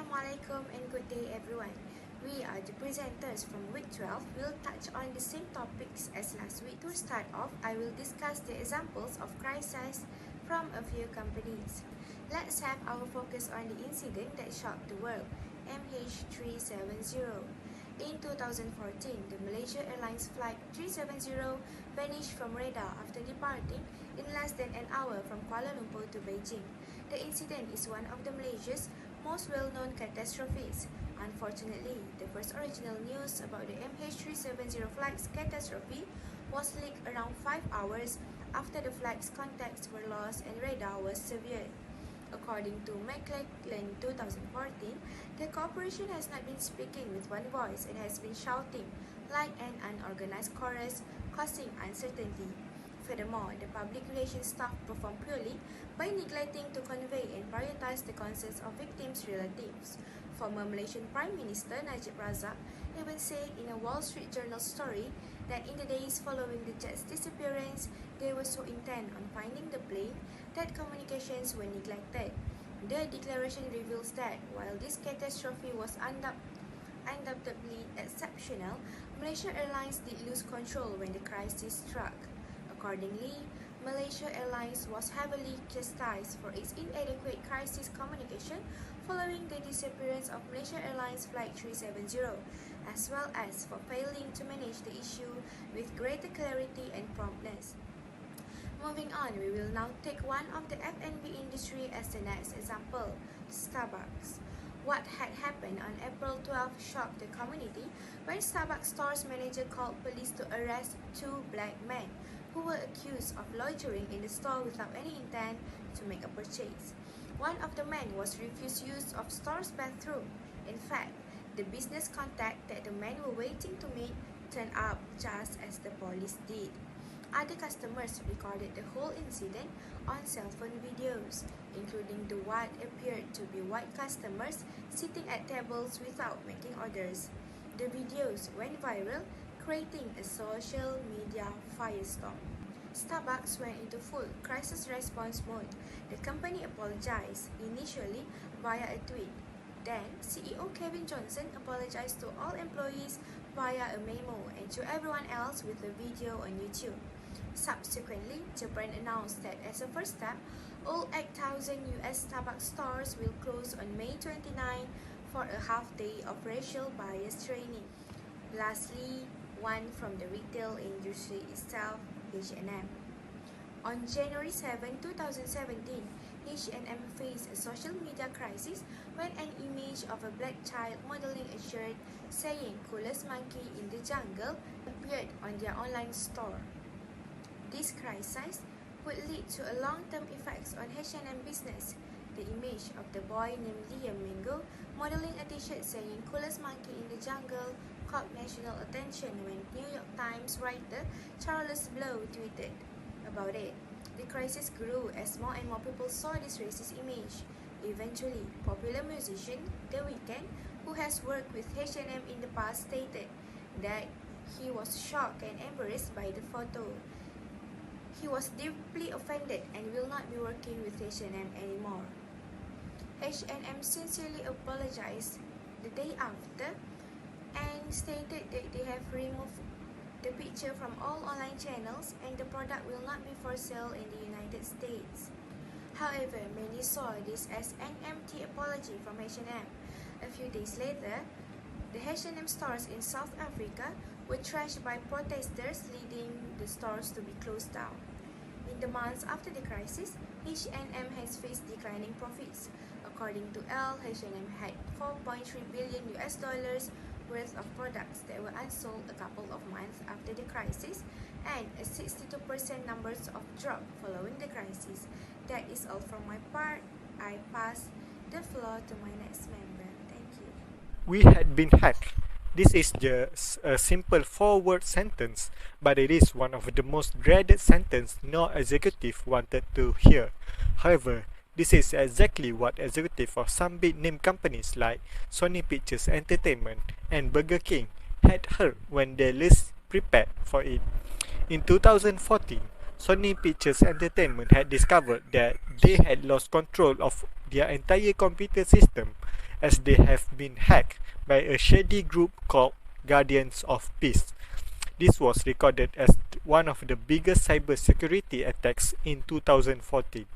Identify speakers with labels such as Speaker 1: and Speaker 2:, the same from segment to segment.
Speaker 1: Assalamualaikum and good day everyone. We are the presenters from week 12. We'll touch on the same topics as last week. To start off, I will discuss the examples of crises from a few companies. Let's have our focus on the incident that shocked the world, MH370. In 2014, the Malaysia Airlines Flight 370 vanished from radar after departing in less than an hour from Kuala Lumpur to Beijing. The incident is one of the Malaysia's most well-known catastrophes. Unfortunately, the first original news about the MH370 flight's catastrophe was leaked around 5 hours after the flight's contacts were lost and radar was severed. According to McLachlan 2014, the corporation has not been speaking with one voice and has been shouting like an unorganized chorus, causing uncertainty. Furthermore, the public relations staff performed poorly by neglecting to convey and prioritize the concerns of victims' relatives. Former Malaysian Prime Minister Najib Razak even said in a Wall Street Journal story that in the days following the jet's disappearance, they were so intent on finding the plane that communications were neglected. The declaration reveals that while this catastrophe was undoubtedly exceptional, Malaysia Airlines did lose control when the crisis struck. Accordingly, Malaysia Airlines was heavily chastised for its inadequate crisis communication following the disappearance of Malaysia Airlines Flight 370, as well as for failing to manage the issue with greater clarity and promptness. Moving on, we will now take one of the F&B industry as the next example, Starbucks. What had happened on April 12 shocked the community when Starbucks store's manager called police to arrest two black men who were accused of loitering in the store without any intent to make a purchase. One of the men was refused use of store's bathroom. In fact, the business contact that the men were waiting to meet turned up just as the police did. Other customers recorded the whole incident on cell phone videos, including the what appeared to be white customers sitting at tables without making orders. The videos went viral, creating a social media firestorm. Starbucks went into full crisis response mode. The company apologized, initially via a tweet. Then, CEO Kevin Johnson apologized to all employees via a memo and to everyone else with a video on YouTube. Subsequently, the brand announced that as a first step, all 8,000 US Starbucks stores will close on May 29 for a half-day of racial bias training. Lastly, one from the retail industry itself, H&M. On January 7, 2017, H&M faced a social media crisis when an image of a black child modeling a shirt saying "coolest monkey in the jungle" appeared on their online store. This crisis would lead to a long-term effects on H&M business. The image of the boy named Liam Mingo modeling a t-shirt saying "coolest monkey in the jungle" caught national attention when New York Times writer Charles Blow tweeted about it. The crisis grew as more and more people saw this racist image. Eventually, popular musician The Weeknd, who has worked with H&M in the past, stated that he was shocked and embarrassed by the photo. He was deeply offended and will not be working with H&M anymore. H&M sincerely apologized the day after and stated that they have removed the picture from all online channels and the product will not be for sale in the United States. However, many saw this as an empty apology from H&M. A few days later, the H&M stores in South Africa were trashed by protesters, leading the stores to be closed down. In the months after the crisis, H&M has faced declining profits. According to Elle, H&M had $4.3 billion worth of products that were unsold a couple of months after the crisis, and a 62% numbers of drop following the crisis. That is all from my part. I pass the floor to my next member. Thank you.
Speaker 2: We had been hacked. This is just a simple 4-word sentence, but it is one of the most dreaded sentences no executive wanted to hear. However, this is exactly what executives of some big-name companies like Sony Pictures Entertainment and Burger King had heard when they least prepared for it. In 2014, Sony Pictures Entertainment had discovered that they had lost control of their entire computer system as they have been hacked by a shady group called Guardians of Peace. This was recorded as one of the biggest cybersecurity attacks in 2014.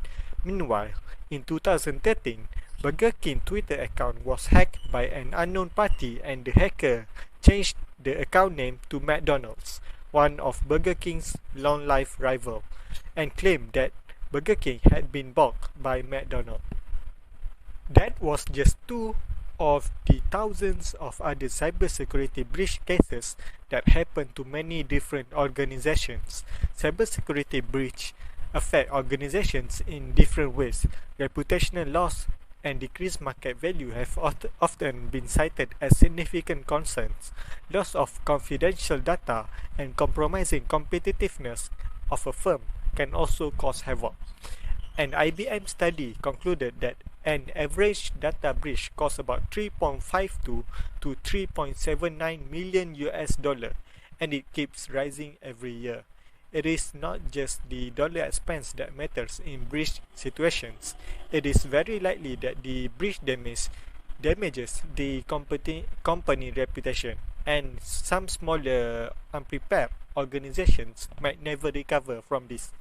Speaker 2: Meanwhile, in 2013, Burger King Twitter account was hacked by an unknown party, and the hacker changed the account name to McDonald's, one of Burger King's long-life rival, and claimed that Burger King had been bought by McDonald's. That was just two of the thousands of other cybersecurity breach cases that happened to many different organizations. Cybersecurity breach affect organizations in different ways. Reputational loss and decreased market value have often been cited as significant concerns. Loss of confidential data and compromising competitiveness of a firm can also cause havoc. An IBM study concluded that an average data breach costs about 3.52 to 3.79 million US dollar, and it keeps rising every year. It is not just the dollar expense that matters in breach situations. It is very likely that the breach damages the company reputation, and some smaller unprepared organizations might never recover from this.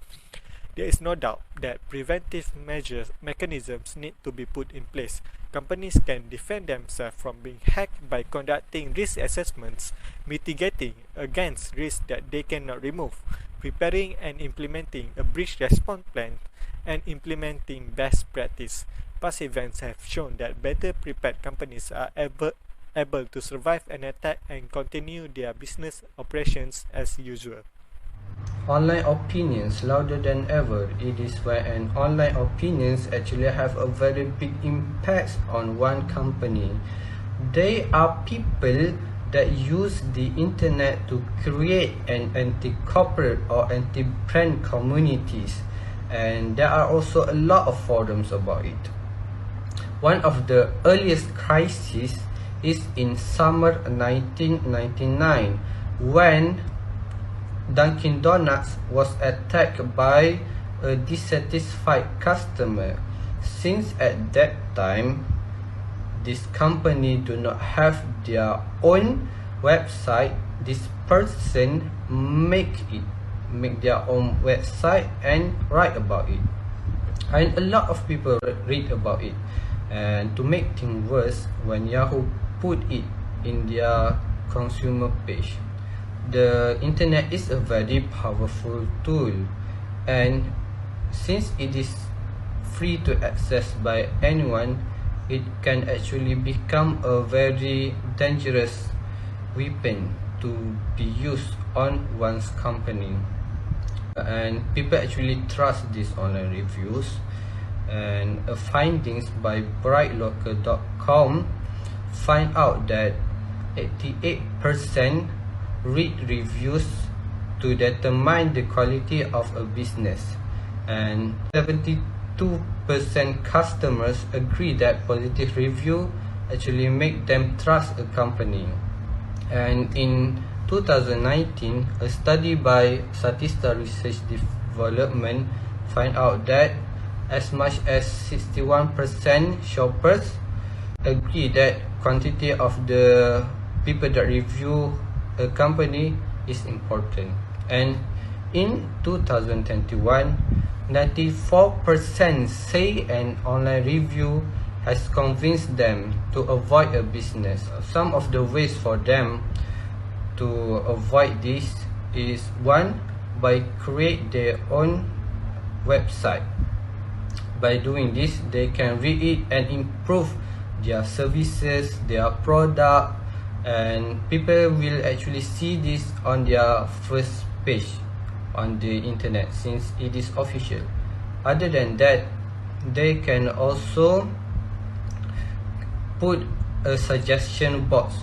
Speaker 2: There is no doubt that preventive mechanisms need to be put in place. Companies can defend themselves from being hacked by conducting risk assessments, mitigating against risks that they cannot remove, preparing and implementing a breach response plan, and implementing best practice. Past events have shown that better prepared companies are able to survive an attack and continue their business operations as usual.
Speaker 3: Online opinions louder than ever. It is when online opinions actually have a very big impact on one company. They are people that use the internet to create an anti-corporate or anti-brand communities, and there are also a lot of forums about it. One of the earliest crises is in summer 1999 when Dunkin' Donuts was attacked by a dissatisfied customer. Since at that time, this company do not have their own website, this person make their own website and write about it. And a lot of people read about it. And to make things worse, when Yahoo put it in their consumer page. The internet is a very powerful tool, and since it is free to access by anyone, it can actually become a very dangerous weapon to be used on one's company. And people actually trust these online reviews, and findings by brightlocal.com find out that 88% read reviews to determine the quality of a business, and 72% customers agree that positive review actually make them trust a company. And in 2019, a study by Statista Research Development find out that as much as 61% shoppers agree that quantity of the people that review a company is important. And in 2021, 94% say an online review has convinced them to avoid a business. Some of the ways for them to avoid this is: one, by create their own website. By doing this, they can read it and improve their services, their product, and people will actually see this on their first page on the internet since it is official. Other than that, they can also put a suggestion box,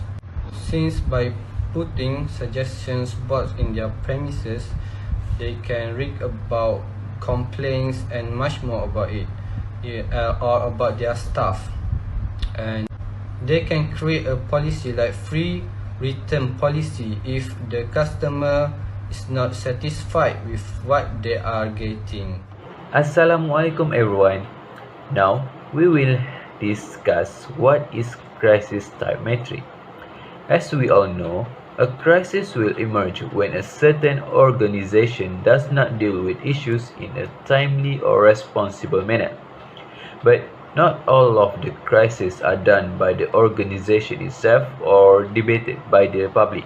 Speaker 3: since by putting suggestions box in their premises, they can read about complaints and much more about it, or about their staff. And they can create a policy like free return policy if the customer is not satisfied with what they are getting.
Speaker 4: Assalamualaikum everyone. Now we will discuss what is crisis type matrix. As we all know, a crisis will emerge when a certain organization does not deal with issues in a timely or responsible manner. But not all of the crises are done by the organization itself or debated by the public.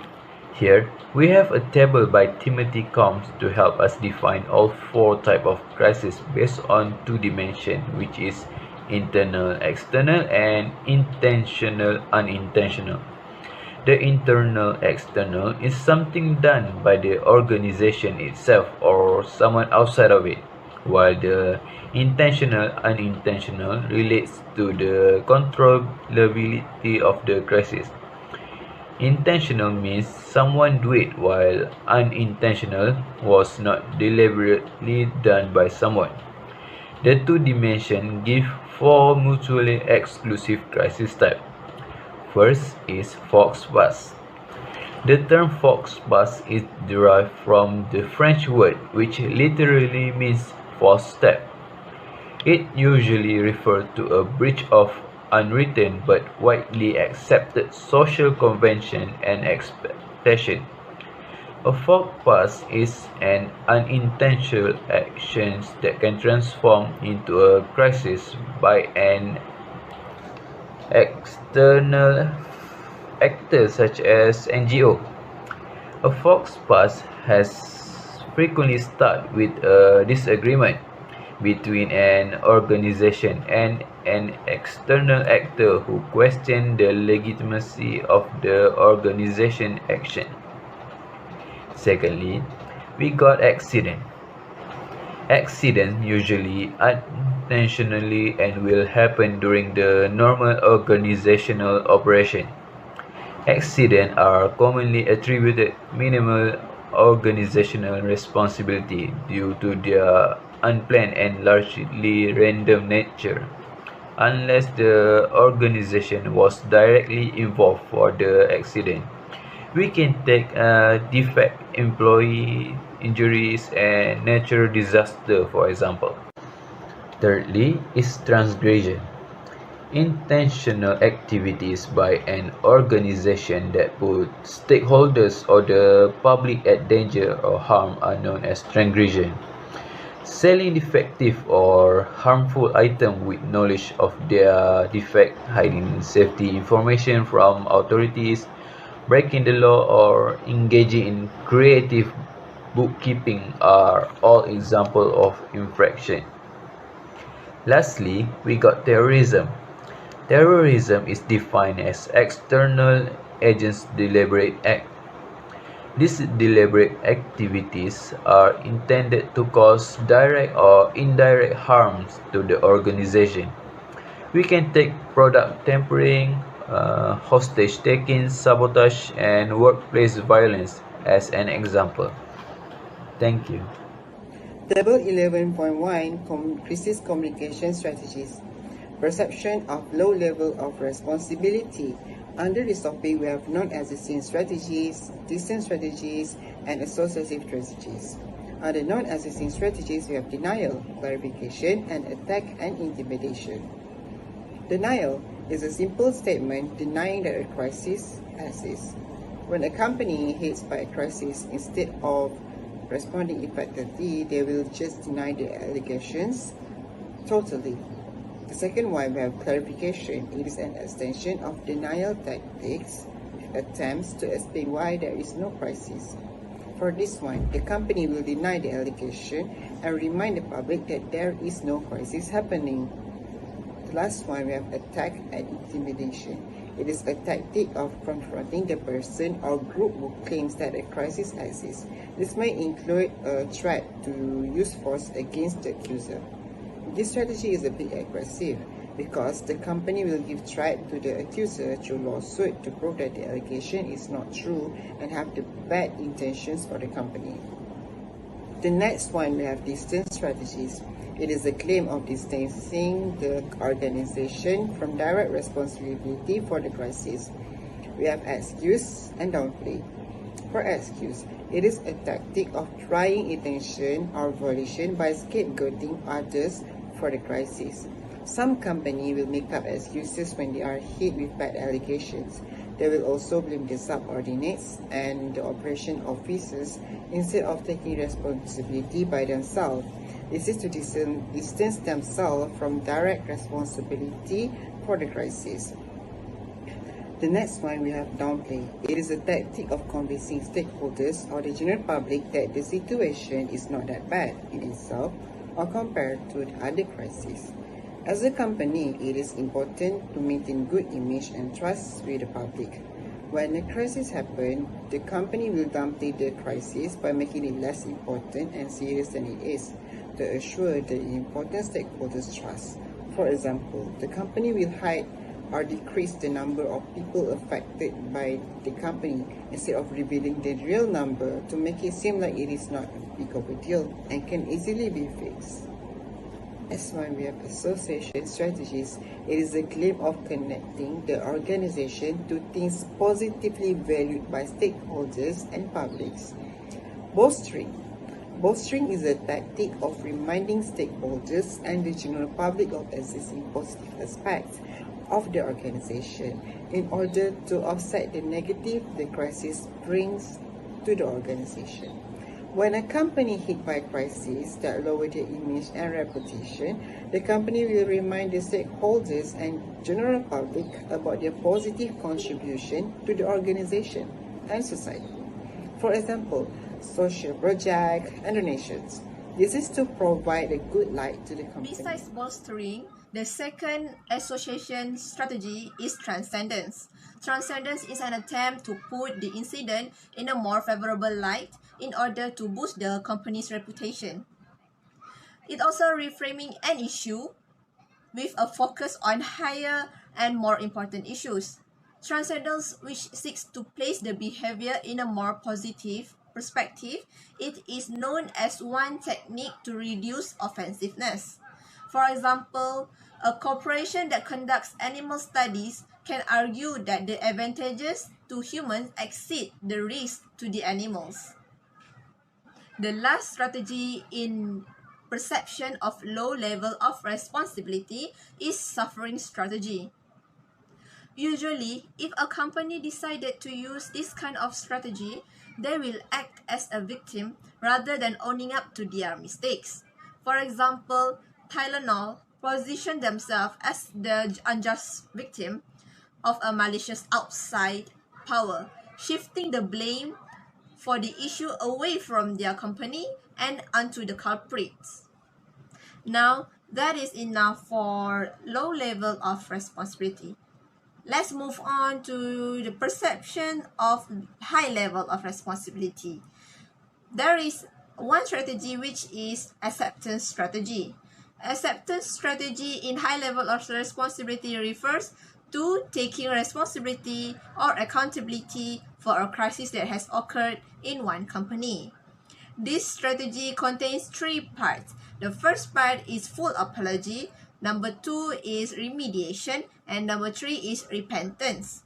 Speaker 4: Here, we have a table by Timothy Combs to help us define all four types of crisis based on two dimensions, which is internal, external, and intentional, unintentional. The internal, external is something done by the organization itself or someone outside of it, while the intentional, unintentional relates to the controllability of the crisis. Intentional means someone do it, while unintentional was not deliberately done by someone. The two dimensions give four mutually exclusive crisis types. First is Fox Pass. The term Fox Pass is derived from the French word which literally means false step. It usually refers to a breach of unwritten but widely accepted social convention and expectation. A faux pas is an unintentional action that can transform into a crisis by an external actor such as NGO. A faux pas has frequently started with a disagreement between an organization and an external actor who question the legitimacy of the organization action. Secondly, we got accident. Accident usually unintentionally and will happen during the normal organizational operation. Accidents are commonly attributed minimal organizational responsibility due to their unplanned and largely random nature, unless the organization was directly involved for the accident. We can take defect, employee injuries, and natural disaster for example. Thirdly is transgression. Intentional activities by an organization that put stakeholders or the public at danger or harm are known as transgression. Selling defective or harmful items with knowledge of their defect, hiding safety information from authorities, breaking the law, or engaging in creative bookkeeping are all examples of infraction. Lastly, we got terrorism. Terrorism is defined as external agents' deliberate act. These deliberate activities are intended to cause direct or indirect harms to the organization. We can take product tampering, hostage taking, sabotage, and workplace violence as an example. Thank you.
Speaker 5: Table 11.1 Crisis Communication Strategies. Perception of low level of responsibility. Under this topic, we have non-existing strategies, distant strategies, and associative strategies. Under non-existing strategies, we have denial, clarification, and attack and intimidation. Denial is a simple statement denying that a crisis exists. When a company hits by a crisis, instead of responding effectively, they will just deny the allegations totally. The second one, we have clarification. It is an extension of denial tactics with attempts to explain why there is no crisis. For this one, the company will deny the allegation and remind the public that there is no crisis happening. The last one, we have attack and intimidation. It is a tactic of confronting the person or group who claims that a crisis exists. This may include a threat to use force against the accuser. This strategy is a bit aggressive because the company will give threat to the accuser through lawsuit to prove that the allegation is not true and have the bad intentions for the company. The next one, we have distance strategies. It is a claim of distancing the organization from direct responsibility for the crisis. We have excuse and downplay. For excuse, it is a tactic of trying attention or volition by scapegoating others for the crisis. Some company will make up excuses when they are hit with bad allegations. They will also blame the subordinates and the operation officers instead of taking responsibility by themselves. This is to distance themselves from direct responsibility for the crisis. The next one we have downplay. It is a tactic of convincing stakeholders or the general public that the situation is not that bad in itself or compared to other crises. As a company, it is important to maintain good image and trust with the public. When a crisis happens, the company will downplay the crisis by making it less important and serious than it is to assure the important stakeholders' trust. For example, the company will hide or decrease the number of people affected by the company instead of revealing the real number to make it seem like it is not a big of a deal and can easily be fixed. As when we have association strategies, it is a claim of connecting the organization to things positively valued by stakeholders and publics. Bolstering. Bolstering is a tactic of reminding stakeholders and the general public of existing positive aspects of the organization in order to offset the negative the crisis brings to the organization. When a company hit by crisis that lower their image and reputation, the company will remind the stakeholders and general public about their positive contribution to the organization and society. For example, social projects and donations. This is to provide a good light to the company.
Speaker 6: Besides bolstering, the second association strategy is transcendence. Transcendence is an attempt to put the incident in a more favorable light in order to boost the company's reputation. It also reframing an issue with a focus on higher and more important issues. Transcendence, which seeks to place the behavior in a more positive perspective, it is known as one technique to reduce offensiveness. For example, a corporation that conducts animal studies can argue that the advantages to humans exceed the risk to the animals. The last strategy in perception of low level of responsibility is suffering strategy. Usually, if a company decided to use this kind of strategy, they will act as a victim rather than owning up to their mistakes. For example, Tylenol positioned themselves as the unjust victim of a malicious outside power, shifting the blame for the issue away from their company and onto the culprits. Now, that is enough for low level of responsibility. Let's move on to the perception of high level of responsibility. There is one strategy which is acceptance strategy. Acceptance strategy in high level of responsibility refers to taking responsibility or accountability for a crisis that has occurred in one company. This strategy contains three parts. The first part is full apology, number 2 is remediation, and number 3 is repentance.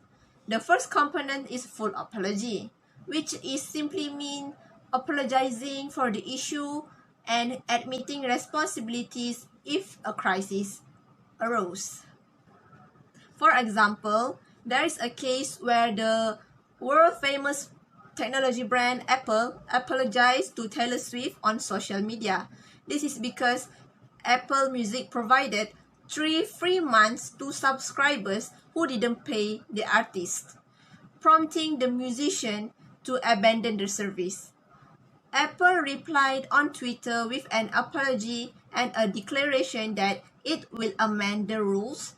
Speaker 6: The first component is full apology, which is simply mean apologizing for the issue and admitting responsibilities if a crisis arose. For example, there is a case where the world-famous technology brand Apple apologized to Taylor Swift on social media. This is because Apple Music provided 3 free months to subscribers who didn't pay the artist, prompting the musician to abandon the service. Apple replied on Twitter with an apology and a declaration that it will amend the rules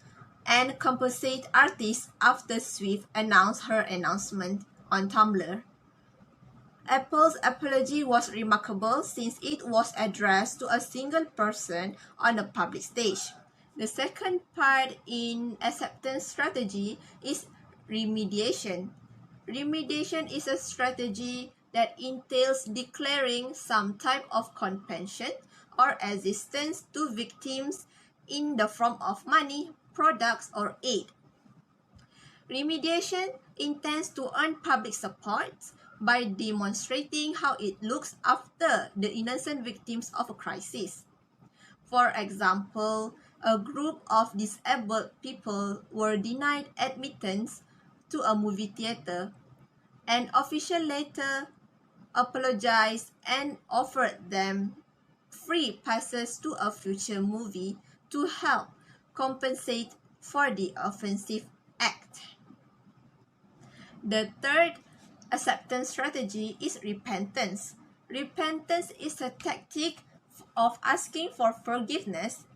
Speaker 6: and compensate artists after Swift announced her announcement on Tumblr. Apple's apology was remarkable since it was addressed to a single person on a public stage. The second part in acceptance strategy is remediation. Remediation is a strategy that entails declaring some type of compensation or assistance to victims in the form of money, products, or aid. Remediation intends to earn public support by demonstrating how it looks after the innocent victims of a crisis. For example, a group of disabled people were denied admittance to a movie theater. An official later apologized and offered them free passes to a future movie to help compensate for the offensive act. The third acceptance strategy is repentance. Repentance is a tactic of asking for forgiveness.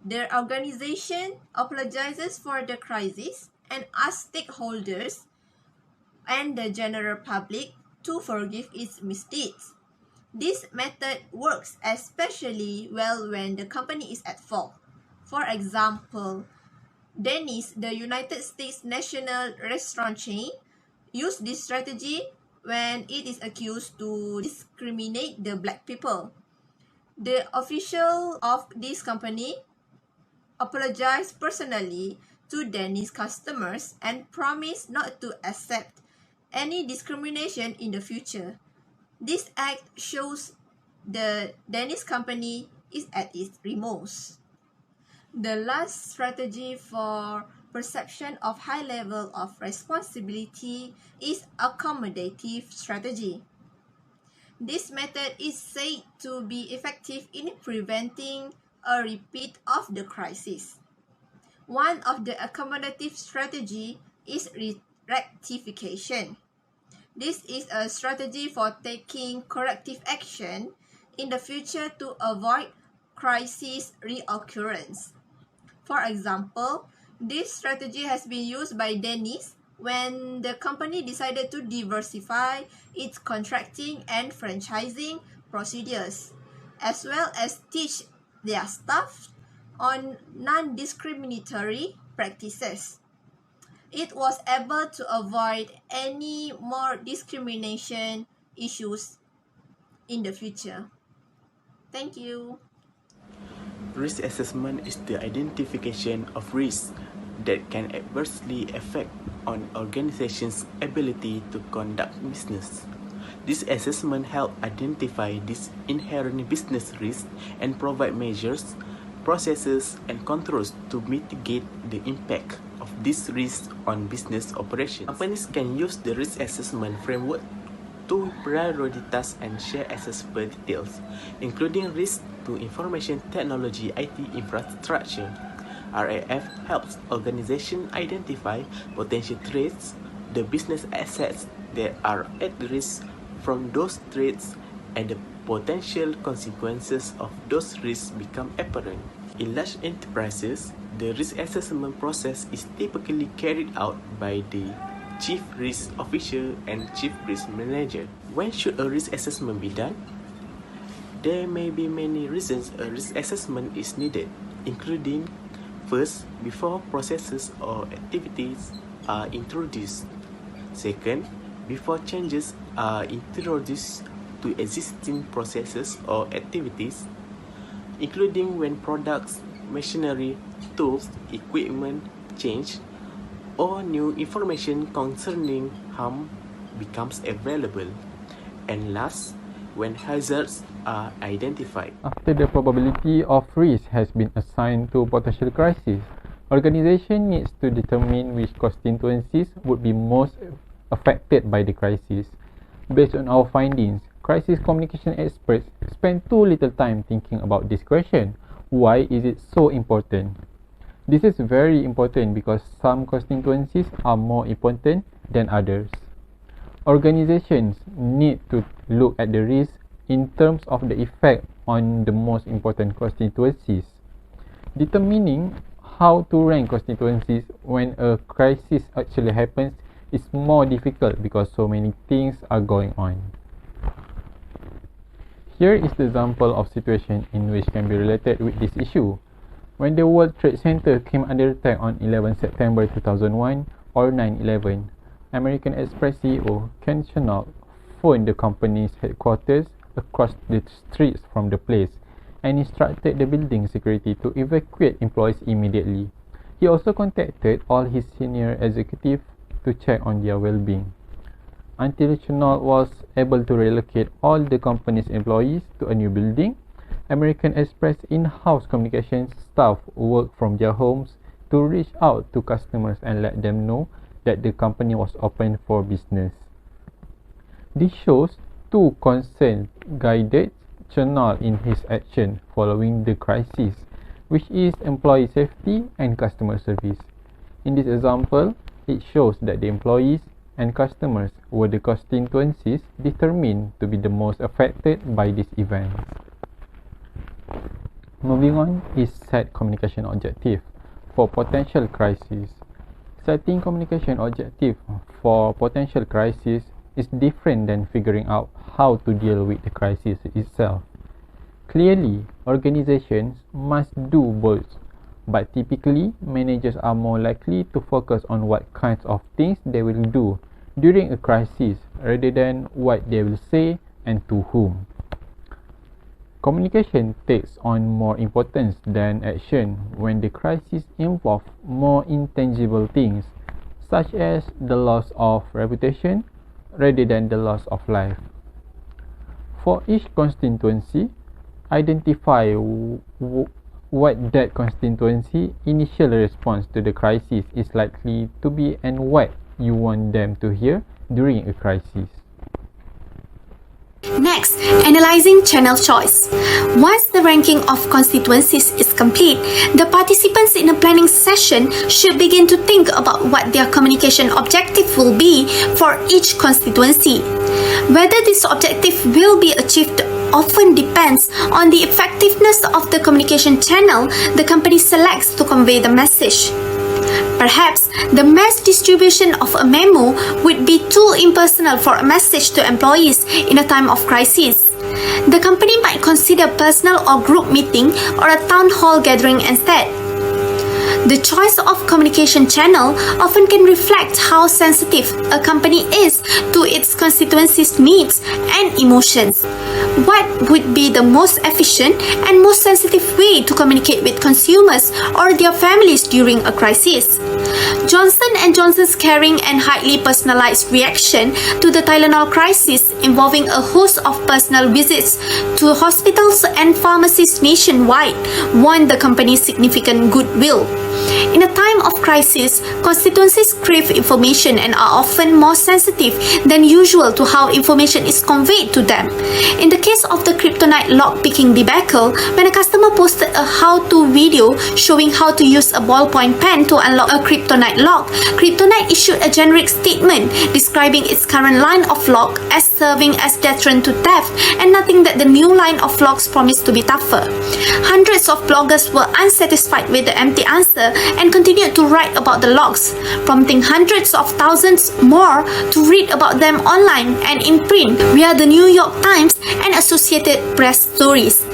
Speaker 6: The organization apologizes for the crisis and asks stakeholders and the general public to forgive its misdeeds. This method works especially well when the company is at fault. For example, Denny's, the United States national restaurant chain, used this strategy when it is accused to discriminate the black people. The official of this company apologized personally to Denny's customers and promised not to accept any discrimination in the future. This act shows the Denny's company is at its remorse. The last strategy for perception of high level of responsibility is accommodative strategy. This method is said to be effective in preventing a repeat of the crisis. One of the accommodative strategy is rectification. This is a strategy for taking corrective action in the future to avoid crisis reoccurrence. For example, this strategy has been used by Denny's when the company decided to diversify its contracting and franchising procedures, as well as teach their staff on non-discriminatory practices. It was able to avoid any more discrimination issues in the future. Thank you.
Speaker 7: Risk assessment is the identification of risks that can adversely affect an organization's ability to conduct business. This assessment helps identify these inherent business risks and provide measures, processes, and controls to mitigate the impact of these risks on business operations. Companies can use the risk assessment framework to prioritize and share assessment details, including risks to information technology IT infrastructure. RAF helps organizations identify potential threats, the business assets that are at risk from those threats, and the potential consequences of those risks become apparent. In large enterprises, the risk assessment process is typically carried out by the Chief Risk Officer and Chief Risk Manager. When should a risk assessment be done? There may be many reasons a risk assessment is needed, including first, before processes or activities are introduced. Second, before changes are introduced to existing processes or activities, including when products, machinery, tools, equipment change, or new information concerning harm becomes available. And last, when hazards are identified.
Speaker 8: After the probability of risk has been assigned to potential crisis, organization needs to determine which constituencies would be most affected by the crisis. Based on our findings, crisis communication experts spend too little time thinking about this question. Why is it so important? This is very important because some constituencies are more important than others. Organizations need to look at the risk in terms of the effect on the most important constituencies. Determining how to rank constituencies when a crisis actually happens is more difficult because so many things are going on. Here is the example of situation in which can be related with this issue. When the World Trade Center came under attack on 11 September 2001 or 9/11, American Express CEO Ken Chenault phoned the company's headquarters across the streets from the place and instructed the building security to evacuate employees immediately. He also contacted all his senior executives to check on their well-being. Until Chenault was able to relocate all the company's employees to a new building, American Express in-house communications staff worked from their homes to reach out to customers and let them know that the company was open for business. This shows two concerned guided channel in his action following the crisis, which is employee safety and customer service. In this example, it shows that the employees and customers were the constituencies determined to be the most affected by this event. Moving on is set communication objective for potential crisis. Setting communication objective for potential crisis is different than figuring out how to deal with the crisis itself. Clearly, organizations must do both, but typically, managers are more likely to focus on what kinds of things they will do during a crisis rather than what they will say and to whom. Communication takes on more importance than action when the crisis involves more intangible things, such as the loss of reputation rather than the loss of life. For each constituency, identify what that constituency initial response to the crisis is likely to be and what you want them to hear during a crisis.
Speaker 1: Next, analyzing channel choice. Once the ranking of constituencies is complete, the participants in a planning session should begin to think about what their communication objective will be for each constituency. Whether this objective will be achieved often depends on the effectiveness of the communication channel the company selects to convey the message. Perhaps the mass distribution of a memo would be too impersonal for a message to employees in a time of crisis. The company might consider personal or group meeting or a town hall gathering instead. The choice of communication channel often can reflect how sensitive a company is to its constituencies' needs and emotions. What would be the most efficient and most sensitive way to communicate with consumers or their families during a crisis? Johnson & Johnson's caring and highly personalized reaction to the Tylenol crisis, involving a host of personal visits to hospitals and pharmacies nationwide, won the company significant goodwill. In a time of crisis, constituencies crave information and are often more sensitive than usual to how information is conveyed to them. In the case of the kryptonite lock-picking debacle, when a customer posted a how-to video showing how to use a ballpoint pen to unlock a kryptonite lock, Kryptonite issued a generic statement describing its current line of lock as serving as deterrent to theft and nothing that the new line of locks promised to be tougher. Hundreds of bloggers were unsatisfied with the empty answer and continued to write about the locks, prompting hundreds of thousands more to read about them online and in print via the New York Times and Associated Press stories.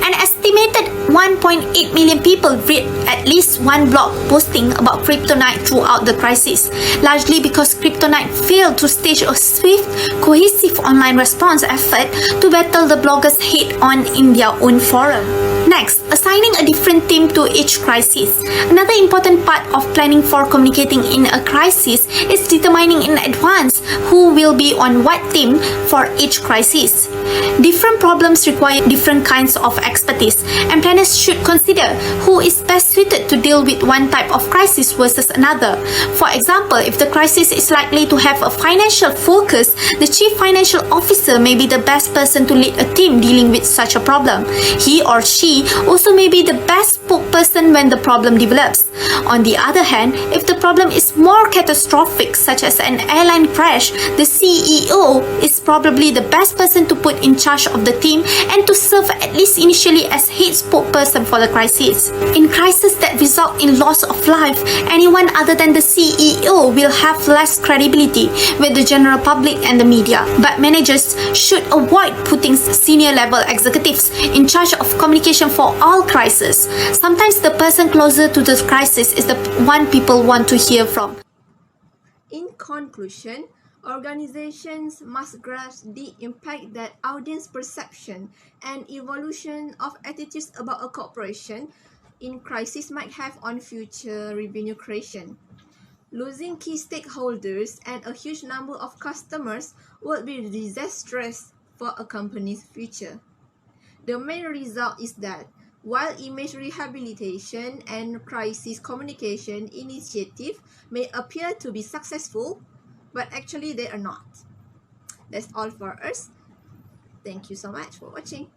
Speaker 1: An estimated 1.8 million people read at least one blog posting about kryptonite throughout the crisis, largely because kryptonite failed to stage a swift, cohesive online response effort to battle the bloggers head-on in their own forum. Next, assigning a different theme to each crisis. Another important part of planning for communicating in a crisis is determining in advance who will be on what theme for each crisis. Different problems require different kinds of expertise, and planners should consider who is best suited to deal with one type of crisis versus another. For example, if the crisis is likely to have a financial focus, the chief financial officer may be the best person to lead a team dealing with such a problem. He or she also may be the best spokesperson when the problem develops. On the other hand, if the problem is more catastrophic, such as an airline crash, the CEO is probably the best person to put in charge of the team and to serve at least initially as head spokesperson for the crisis. In crises that result in loss of life, anyone other than the CEO will have less credibility with the general public and the media. But managers should avoid putting senior level executives in charge of communication for all crises. Sometimes the person closer to the crisis is the one people want to hear from.
Speaker 6: In conclusion, organizations must grasp the impact that audience perception and evolution of attitudes about a corporation in crisis might have on future revenue creation. Losing key stakeholders and a huge number of customers would be disastrous for a company's future. The main result is that while image rehabilitation and crisis communication initiative may appear to be successful, but actually they are not. That's all for us. Thank you so much for watching.